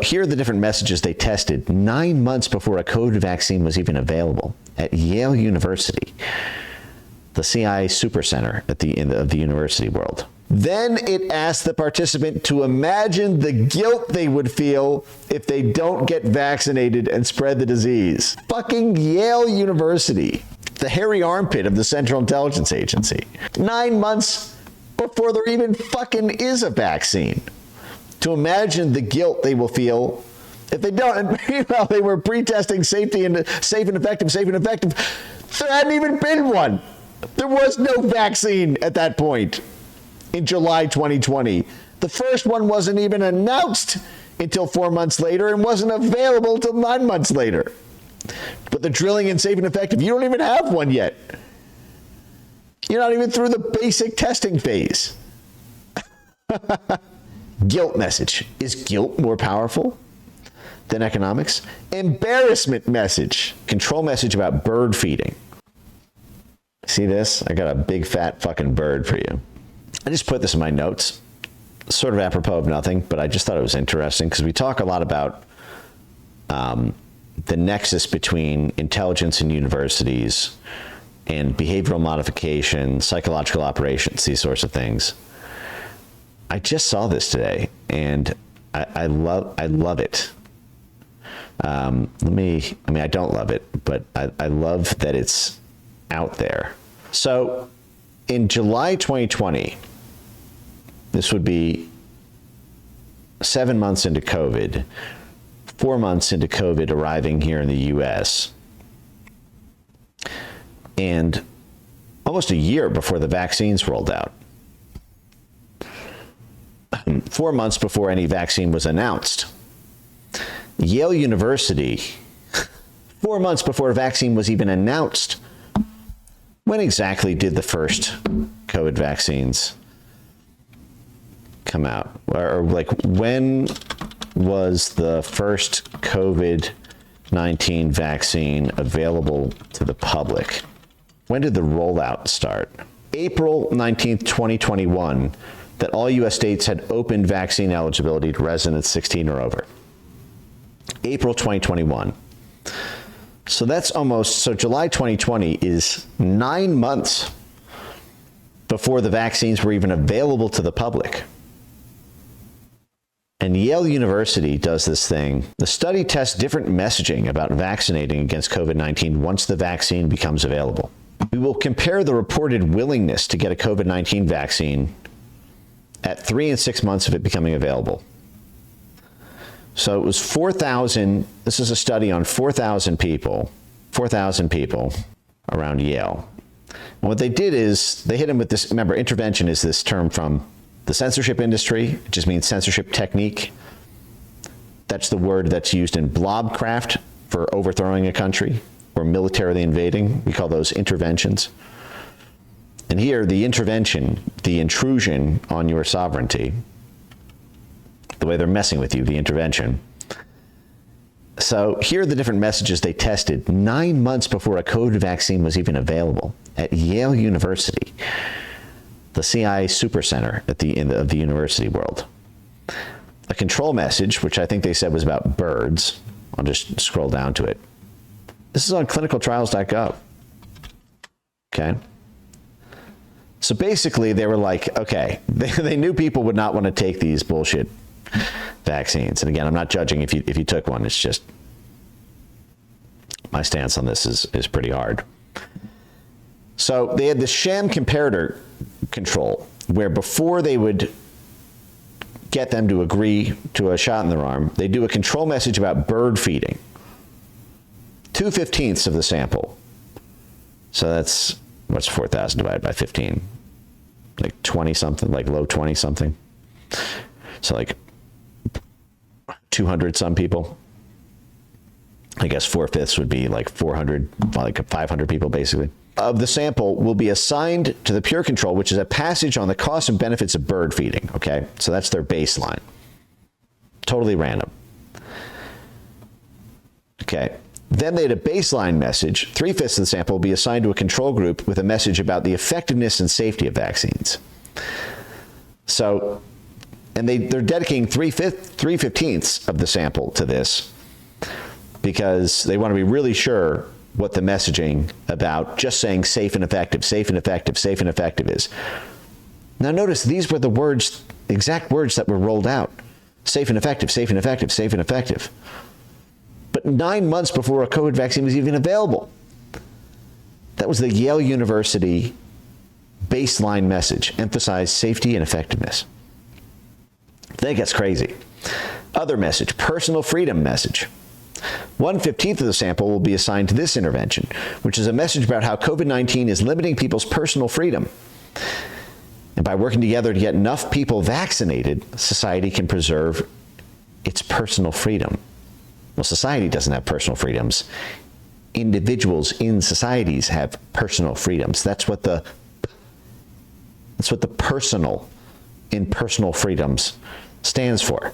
here are the different messages they tested 9 months before a COVID vaccine was even available at Yale University, the CIA supercenter of the university world. Then it asked the participant to imagine the guilt they would feel if they don't get vaccinated and spread the disease. Fucking Yale University, the hairy armpit of the Central Intelligence Agency. 9 months before there even fucking is a vaccine. To imagine the guilt they will feel if they don't. And meanwhile, they were pre-testing safe and effective. There hadn't even been one. There was no vaccine at that point in July 2020. The first one wasn't even announced until 4 months later and wasn't available until 9 months later. But the drilling in safe and effective, you don't even have one yet. You're not even through the basic testing phase. Guilt message. Is guilt more powerful than economics? Embarrassment message. Control message about bird feeding. See this? I got a big fat fucking bird for you. I just put this in my notes, sort of apropos of nothing, but I just thought it was interesting because we talk a lot about the nexus between intelligence and universities and behavioral modification, psychological operations, these sorts of things. I just saw this today, and I love it. I don't love it, but I love that it's out there. So in July 2020, this would be 7 months into COVID, 4 months into COVID arriving here in the US, and almost a year before the vaccines rolled out. 4 months before any vaccine was announced. Yale University, 4 months before a vaccine was even announced. When exactly did the first COVID vaccines come out? Or like, when was the first COVID-19 vaccine available to the public? When did the rollout start? April 19th, 2021, that all U.S. states had opened vaccine eligibility to residents 16 or over. April 2021. So that's so July 2020 is 9 months before the vaccines were even available to the public. And Yale University does this thing. The study tests different messaging about vaccinating against COVID-19 once the vaccine becomes available. We will compare the reported willingness to get a COVID-19 vaccine at 3 and 6 months of it becoming available. So it was 4,000. This is a study on 4,000 people around Yale. And what they did is they hit them with this. Remember, intervention is this term from the censorship industry. It just means censorship technique. That's the word that's used in blobcraft for overthrowing a country or militarily invading. We call those interventions. And here, the intervention, the intrusion on your sovereignty, the way they're messing with you, the intervention. So here are the different messages they tested 9 months before a COVID vaccine was even available at Yale University, the CIA supercenter of the university world. A control message, which I think they said was about birds. I'll just scroll down to it. This is on clinicaltrials.gov. Okay. So basically they were like, okay, they knew people would not want to take these bullshit vaccines. And again, I'm not judging if you took one. It's just my stance on this is pretty hard. So they had the sham comparator control, where before they would get them to agree to a shot in their arm, they do a control message about bird feeding. 2/15 of the sample. So that's, what's 4,000 divided by 15? Like 20 something, like low 20 something. So like 200 some people. I guess 4/5 would be like 400, like 500 people basically. Of the sample will be assigned to the pure control, which is a passage on the costs and benefits of bird feeding. Okay, so that's their baseline. Totally random. Okay, then they had a baseline message. 3/5 of the sample will be assigned to a control group with a message about the effectiveness and safety of vaccines. So And they're dedicating 3/15 of the sample to this because they want to be really sure what the messaging about just saying safe and effective, safe and effective, safe and effective is. Now notice these were the words, exact words that were rolled out. Safe and effective, safe and effective, safe and effective. But 9 months before a COVID vaccine was even available. That was the Yale University baseline message, emphasize safety and effectiveness. Then it gets crazy. Other message, personal freedom message. 1/15 of the sample will be assigned to this intervention, which is a message about how COVID-19 is limiting people's personal freedom. And by working together to get enough people vaccinated, society can preserve its personal freedom. Well, society doesn't have personal freedoms. Individuals in societies have personal freedoms. That's what the personal in personal freedoms stands for.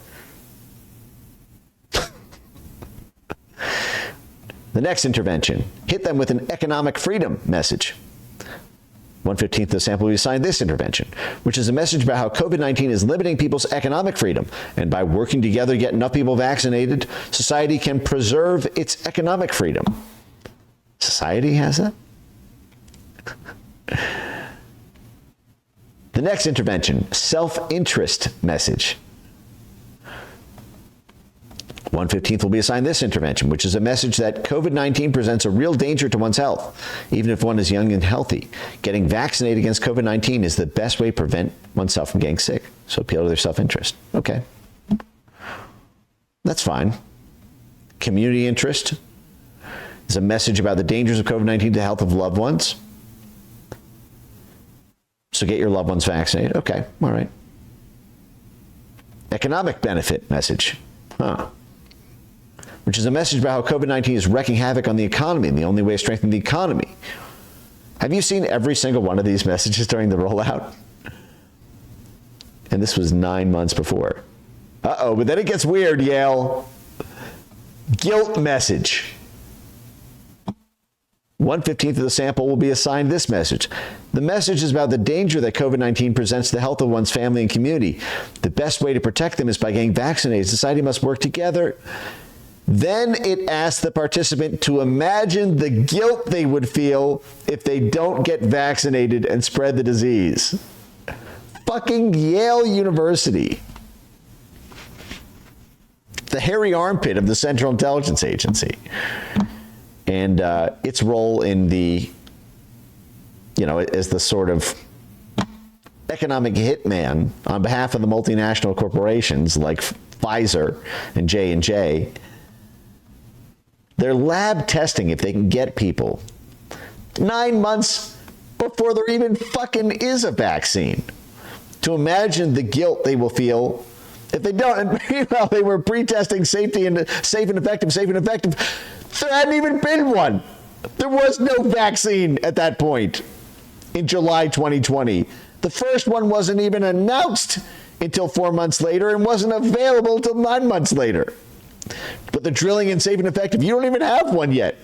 The next intervention, hit them with an economic freedom message. 1/15 of the sample will be assigned this intervention, which is a message about how COVID-19 is limiting people's economic freedom. And by working together to get enough people vaccinated, society can preserve its economic freedom. Society has that? The next intervention, self-interest message. 1/15 will be assigned this intervention, which is a message that COVID-19 presents a real danger to one's health, even if one is young and healthy. Getting vaccinated against COVID-19 is the best way to prevent oneself from getting sick. So appeal to their self-interest. Okay. That's fine. Community interest is a message about the dangers of COVID-19 to the health of loved ones. So get your loved ones vaccinated. Okay, all right. Economic benefit message. Which is a message about how COVID-19 is wreaking havoc on the economy, and the only way to strengthen the economy. Have you seen every single one of these messages during the rollout? And this was 9 months before. Uh-oh, but then it gets weird, Yale. Guilt message. 1/15 of the sample will be assigned this message. The message is about the danger that COVID-19 presents to the health of one's family and community. The best way to protect them is by getting vaccinated. Society must work together. Then it asks the participant to imagine the guilt they would feel if they don't get vaccinated and spread the disease. Fucking Yale University. The hairy armpit of the Central Intelligence Agency. And its role in the, as the sort of economic hitman on behalf of the multinational corporations like Pfizer and J&J. They're lab testing if they can get people 9 months before there even fucking is a vaccine to imagine the guilt they will feel if they don't. And meanwhile, they were pre-testing safety and safe and effective. There hadn't even been one. There was no vaccine at that point in July 2020. The first one wasn't even announced until 4 months later and wasn't available until 9 months later. But the drilling in safe and effective, you don't even have one yet.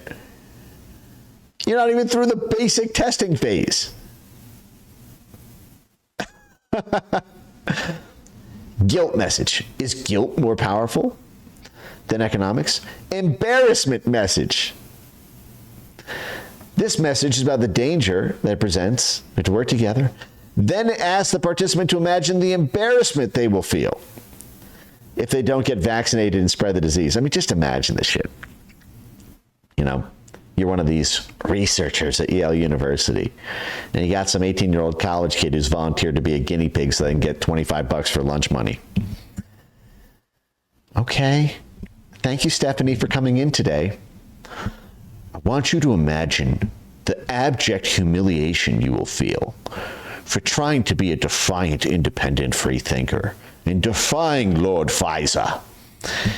You're not even through the basic testing phase. Guilt message. Is guilt more powerful than economics? Embarrassment message. This message is about the danger that it presents to work together. Then it asks the participant to imagine the embarrassment they will feel if they don't get vaccinated and spread the disease. I mean, just imagine this shit. You're one of these researchers at Yale University, and you got some 18-year-old college kid who's volunteered to be a guinea pig so they can get $25 for lunch money. Okay. Thank you, Stephanie, for coming in today. I want you to imagine the abject humiliation you will feel for trying to be a defiant, independent free thinker and defying Lord Pfizer,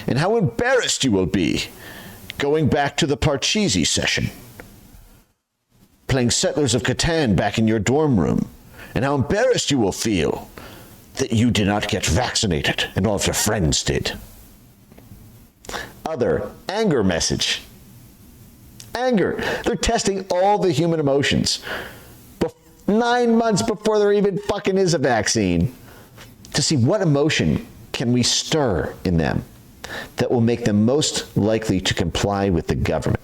and how embarrassed you will be going back to the Parcheesi session, playing Settlers of Catan back in your dorm room, and how embarrassed you will feel that you did not get vaccinated and all of your friends did. Other anger message. Anger. They're testing all the human emotions 9 months before there even fucking is a vaccine to see what emotion can we stir in them that will make them most likely to comply with the government.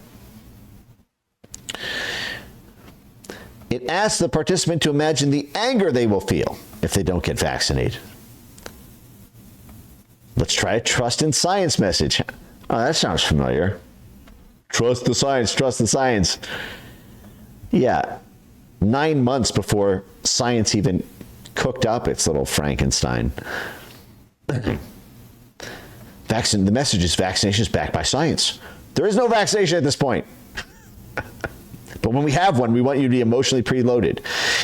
It asks the participant to imagine the anger they will feel if they don't get vaccinated. Let's try a trust in science message. Oh, that sounds familiar. Trust the science, trust the science. Yeah, 9 months before science even cooked up its little Frankenstein. The message is vaccination is backed by science. There is no vaccination at this point. But when we have one, we want you to be emotionally preloaded.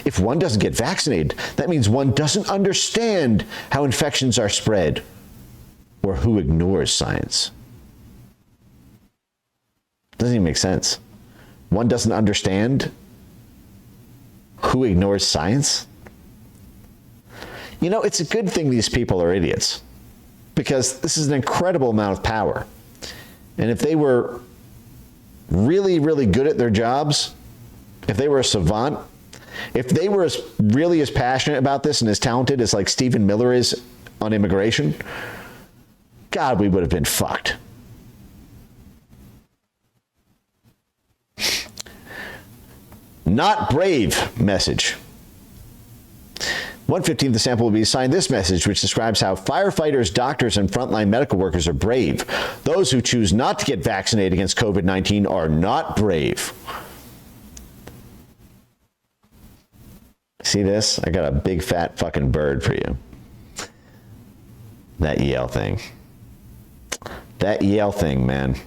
If one doesn't get vaccinated, that means one doesn't understand how infections are spread or who ignores science. Doesn't even make sense. One doesn't understand who ignores science. You know, it's a good thing these people are idiots, because this is an incredible amount of power. And if they were really, really good at their jobs, if they were a savant, if they were really as passionate about this and as talented as like Stephen Miller is on immigration, God, we would have been fucked. Not brave message. 1/15 of the sample will be assigned this message, which describes how firefighters, doctors, and frontline medical workers are brave. Those who choose not to get vaccinated against COVID-19 are not brave. See this? I got a big fat fucking bird for you. That Yale thing. That Yale thing, man.